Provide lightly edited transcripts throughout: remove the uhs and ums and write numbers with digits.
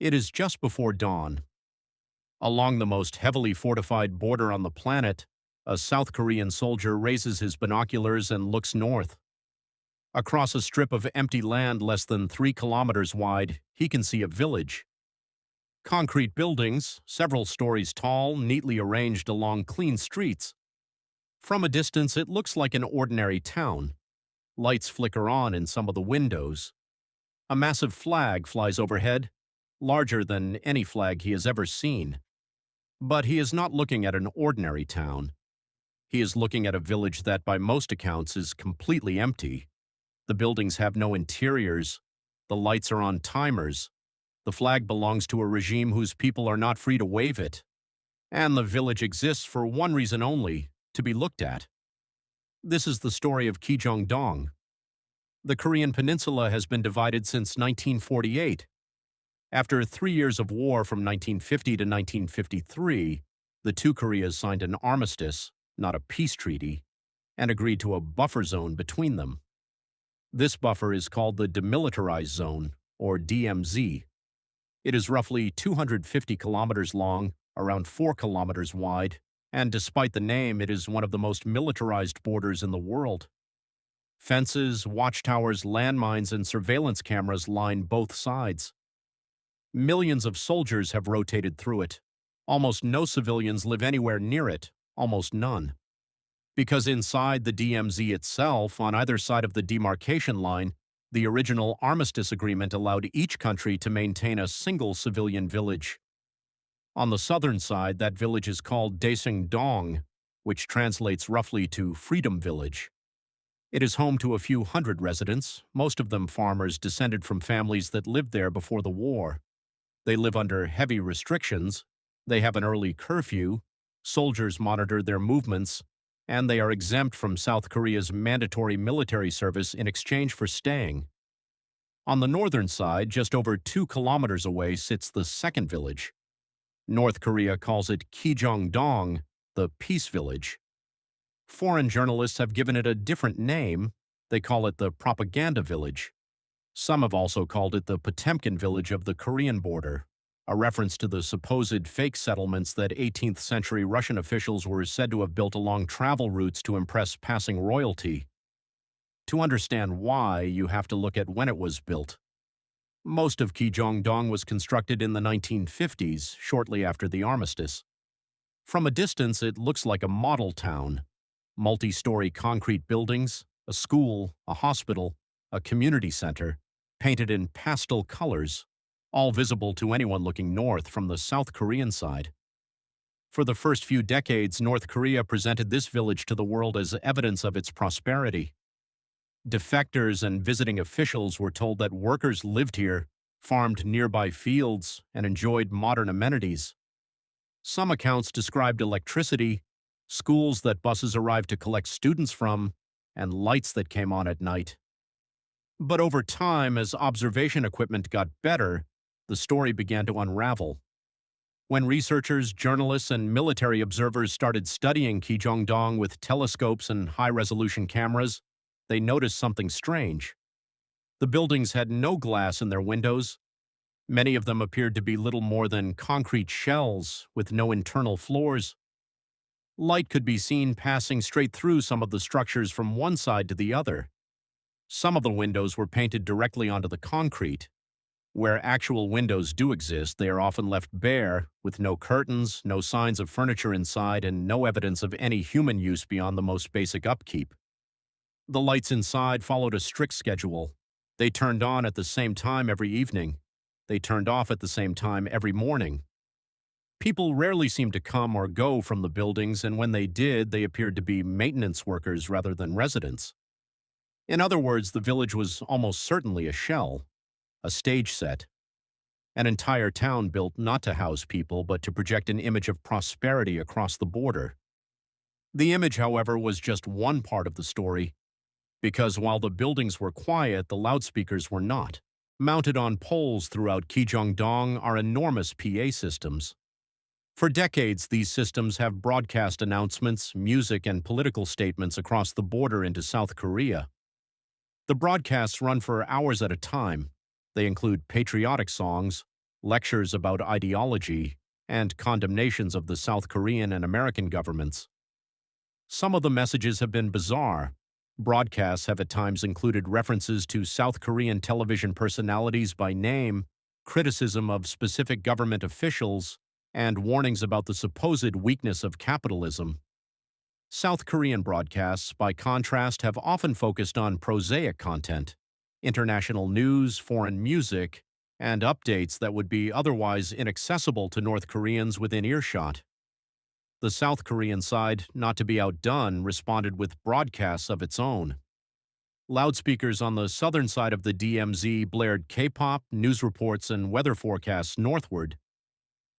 It is just before dawn. Along the most heavily fortified border on the planet, a South Korean soldier raises his binoculars and looks north. Across a strip of empty land less than 3 kilometers wide, he can see a village. Concrete buildings, several stories tall, neatly arranged along clean streets. From a distance, it looks like an ordinary town. Lights flicker on in some of the windows. A massive flag flies overhead, larger than any flag he has ever seen. But he is not looking at an ordinary town. He is looking at a village that, by most accounts, is completely empty. The buildings have no interiors. The lights are on timers. The flag belongs to a regime whose people are not free to wave it. And the village exists for one reason only, to be looked at. This is the story of Kijong-dong. The Korean peninsula has been divided since 1948. After 3 years of war from 1950 to 1953, the two Koreas signed an armistice, not a peace treaty, and agreed to a buffer zone between them. This buffer is called the Demilitarized Zone, or DMZ. It is roughly 250 kilometers long, around 4 kilometers wide, and despite the name, it is one of the most militarized borders in the world. Fences, watchtowers, landmines, and surveillance cameras line both sides. Millions of soldiers have rotated through it. Almost no civilians live anywhere near it, almost none. Because inside the DMZ itself, on either side of the demarcation line, the original armistice agreement allowed each country to maintain a single civilian village. On the southern side, that village is called Kijong-dong, which translates roughly to Freedom Village. It is home to a few hundred residents, most of them farmers descended from families that lived there before the war. They live under heavy restrictions, they have an early curfew, soldiers monitor their movements, and they are exempt from South Korea's mandatory military service in exchange for staying. On the northern side, just over 2 kilometers away, sits the second village. North Korea calls it Kijong-dong, the Peace Village. Foreign journalists have given it a different name. They call it the Propaganda Village. Some have also called it the Potemkin Village of the Korean border, a reference to the supposed fake settlements that 18th century Russian officials were said to have built along travel routes to impress passing royalty. To understand why, you have to look at when it was built. Most of Kijong-dong was constructed in the 1950s, shortly after the armistice. From a distance, it looks like a model town. Multi-story concrete buildings, a school, a hospital, a community center, painted in pastel colors, all visible to anyone looking north from the South Korean side. For the first few decades, North Korea presented this village to the world as evidence of its prosperity. Defectors and visiting officials were told that workers lived here, farmed nearby fields, and enjoyed modern amenities. Some accounts described electricity, schools that buses arrived to collect students from, and lights that came on at night. But over time, as observation equipment got better, the story began to unravel. When researchers, journalists, and military observers started studying Kijong-dong with telescopes and high-resolution cameras, they noticed something strange. The buildings had no glass in their windows. Many of them appeared to be little more than concrete shells with no internal floors. Light could be seen passing straight through some of the structures from one side to the other. Some of the windows were painted directly onto the concrete. Where actual windows do exist, they are often left bare, with no curtains, no signs of furniture inside, and no evidence of any human use beyond the most basic upkeep. The lights inside followed a strict schedule. They turned on at the same time every evening. They turned off at the same time every morning. People rarely seemed to come or go from the buildings, and when they did, they appeared to be maintenance workers rather than residents. In other words, the village was almost certainly a shell, a stage set. An entire town built not to house people, but to project an image of prosperity across the border. The image, however, was just one part of the story, because while the buildings were quiet, the loudspeakers were not. Mounted on poles throughout Kijong-dong are enormous PA systems. For decades, these systems have broadcast announcements, music, and political statements across the border into South Korea. The broadcasts run for hours at a time. They include patriotic songs, lectures about ideology, and condemnations of the South Korean and American governments. Some of the messages have been bizarre. Broadcasts have at times included references to South Korean television personalities by name, criticism of specific government officials, and warnings about the supposed weakness of capitalism. South Korean broadcasts, by contrast, have often focused on prosaic content, international news, foreign music, and updates that would be otherwise inaccessible to North Koreans within earshot. The South Korean side, not to be outdone, responded with broadcasts of its own. Loudspeakers on the southern side of the DMZ blared K-pop, news reports, and weather forecasts northward.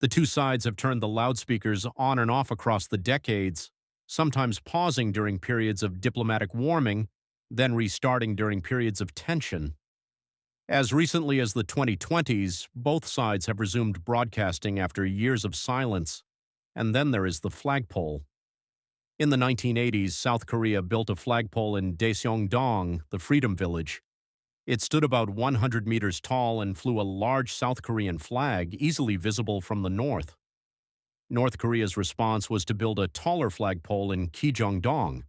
The two sides have turned the loudspeakers on and off across the decades, sometimes pausing during periods of diplomatic warming, then restarting during periods of tension. As recently as the 2020s, both sides have resumed broadcasting after years of silence, and then there is the flagpole. In the 1980s, South Korea built a flagpole in Kijong-dong, the Freedom Village. It stood about 100 meters tall and flew a large South Korean flag easily visible from the north. North Korea's response was to build a taller flagpole in Kijong-dong.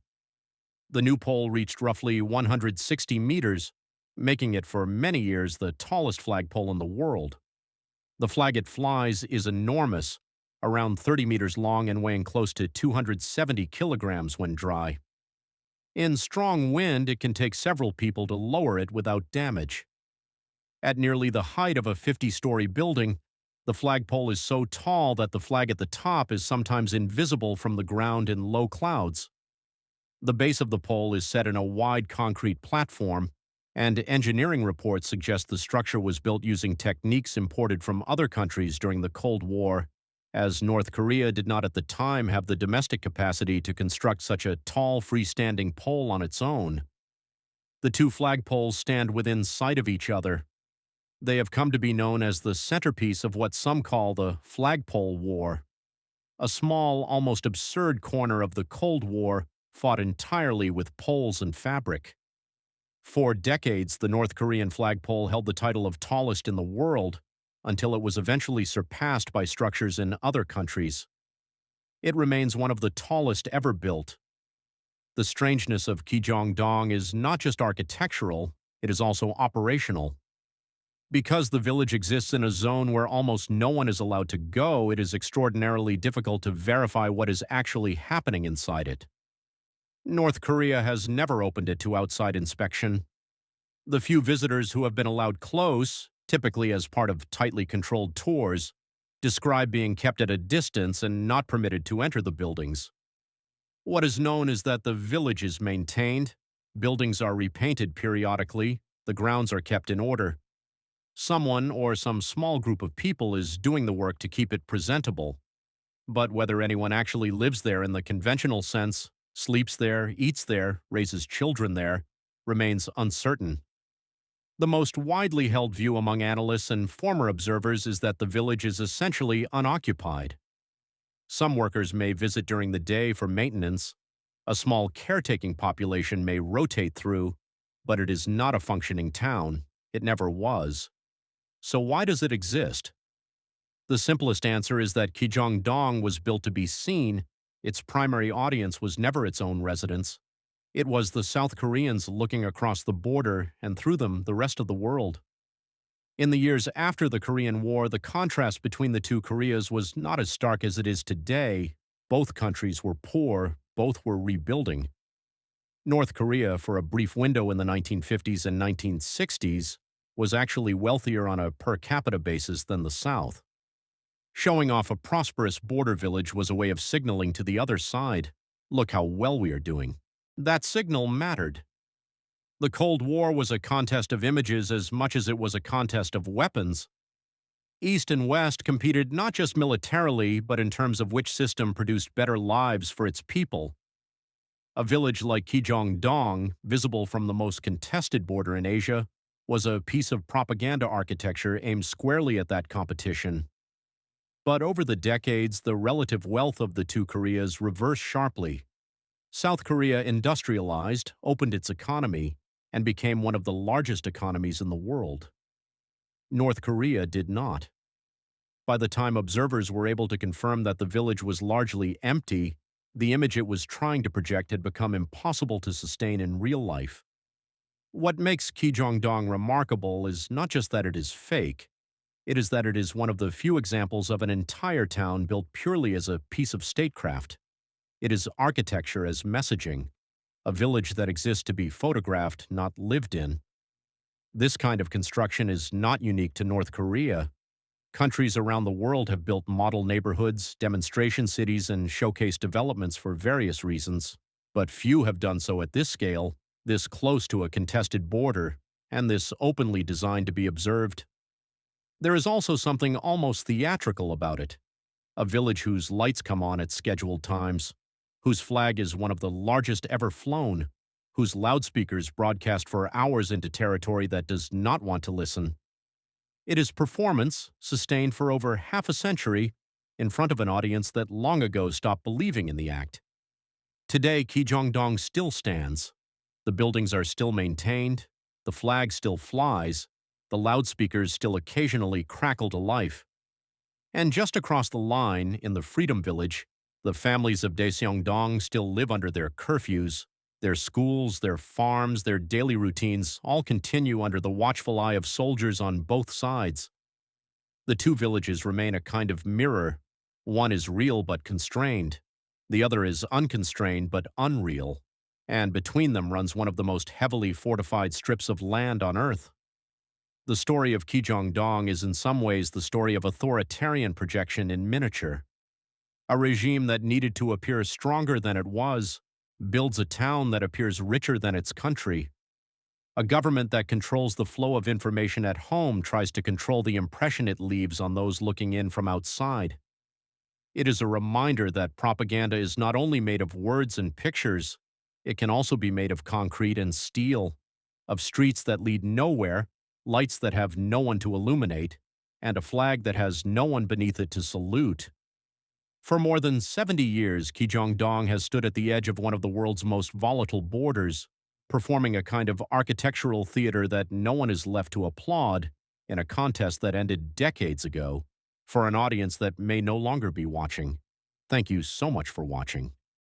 The new pole reached roughly 160 meters, making it for many years the tallest flagpole in the world. The flag it flies is enormous, around 30 meters long and weighing close to 270 kilograms when dry. In strong wind, it can take several people to lower it without damage. At nearly the height of a 50-story building, the flagpole is so tall that the flag at the top is sometimes invisible from the ground in low clouds. The base of the pole is set in a wide concrete platform, and engineering reports suggest the structure was built using techniques imported from other countries during the Cold War, as North Korea did not at the time have the domestic capacity to construct such a tall freestanding pole on its own. The two flagpoles stand within sight of each other. They have come to be known as the centerpiece of what some call the Flagpole War, a small, almost absurd corner of the Cold War fought entirely with poles and fabric. For decades, the North Korean flagpole held the title of tallest in the world, until it was eventually surpassed by structures in other countries. It remains one of the tallest ever built. The strangeness of Kijong-dong is not just architectural, it is also operational. Because the village exists in a zone where almost no one is allowed to go, it is extraordinarily difficult to verify what is actually happening inside it. North Korea has never opened it to outside inspection. The few visitors who have been allowed close, typically as part of tightly controlled tours, describe being kept at a distance and not permitted to enter the buildings. What is known is that the village is maintained, buildings are repainted periodically, the grounds are kept in order. Someone or some small group of people is doing the work to keep it presentable. But whether anyone actually lives there in the conventional sense, sleeps there, eats there, raises children there, remains uncertain. The most widely held view among analysts and former observers is that the village is essentially unoccupied. Some workers may visit during the day for maintenance. A small caretaking population may rotate through, but it is not a functioning town. It never was. So why does it exist? The simplest answer is that Kijong-dong was built to be seen. Its primary audience was never its own residents. It was the South Koreans looking across the border and through them the rest of the world. In the years after the Korean War, the contrast between the two Koreas was not as stark as it is today. Both countries were poor, both were rebuilding. North Korea, for a brief window in the 1950s and 1960s, was actually wealthier on a per capita basis than the South. Showing off a prosperous border village was a way of signaling to the other side, look how well we are doing. That signal mattered. The Cold War was a contest of images as much as it was a contest of weapons. East and West competed not just militarily, but in terms of which system produced better lives for its people. A village like Kijong-dong, visible from the most contested border in Asia, was a piece of propaganda architecture aimed squarely at that competition. But over the decades, the relative wealth of the two Koreas reversed sharply. South Korea industrialized, opened its economy, and became one of the largest economies in the world. North Korea did not. By the time observers were able to confirm that the village was largely empty, the image it was trying to project had become impossible to sustain in real life. What makes Kijong-dong remarkable is not just that it is fake, it is that it is one of the few examples of an entire town built purely as a piece of statecraft. It is architecture as messaging, a village that exists to be photographed, not lived in. This kind of construction is not unique to North Korea. Countries around the world have built model neighborhoods, demonstration cities, and showcase developments for various reasons, but few have done so at this scale, this close to a contested border, and this openly designed to be observed. There is also something almost theatrical about it. A village whose lights come on at scheduled times, whose flag is one of the largest ever flown, whose loudspeakers broadcast for hours into territory that does not want to listen. It is performance, sustained for over half a century, in front of an audience that long ago stopped believing in the act. Today, Kijong-dong still stands. The buildings are still maintained, the flag still flies, the loudspeakers still occasionally crackle to life. And just across the line, in the Freedom Village, the families of Daeseong-dong still live under their curfews. Their schools, their farms, their daily routines all continue under the watchful eye of soldiers on both sides. The two villages remain a kind of mirror. One is real but constrained. The other is unconstrained but unreal. And between them runs one of the most heavily fortified strips of land on Earth. The story of Kijong-dong is in some ways the story of authoritarian projection in miniature. A regime that needed to appear stronger than it was, builds a town that appears richer than its country. A government that controls the flow of information at home tries to control the impression it leaves on those looking in from outside. It is a reminder that propaganda is not only made of words and pictures, it can also be made of concrete and steel, of streets that lead nowhere, lights that have no one to illuminate, and a flag that has no one beneath it to salute. For more than 70 years, Kijong-dong has stood at the edge of one of the world's most volatile borders, performing a kind of architectural theater that no one is left to applaud in a contest that ended decades ago, for an audience that may no longer be watching. Thank you so much for watching.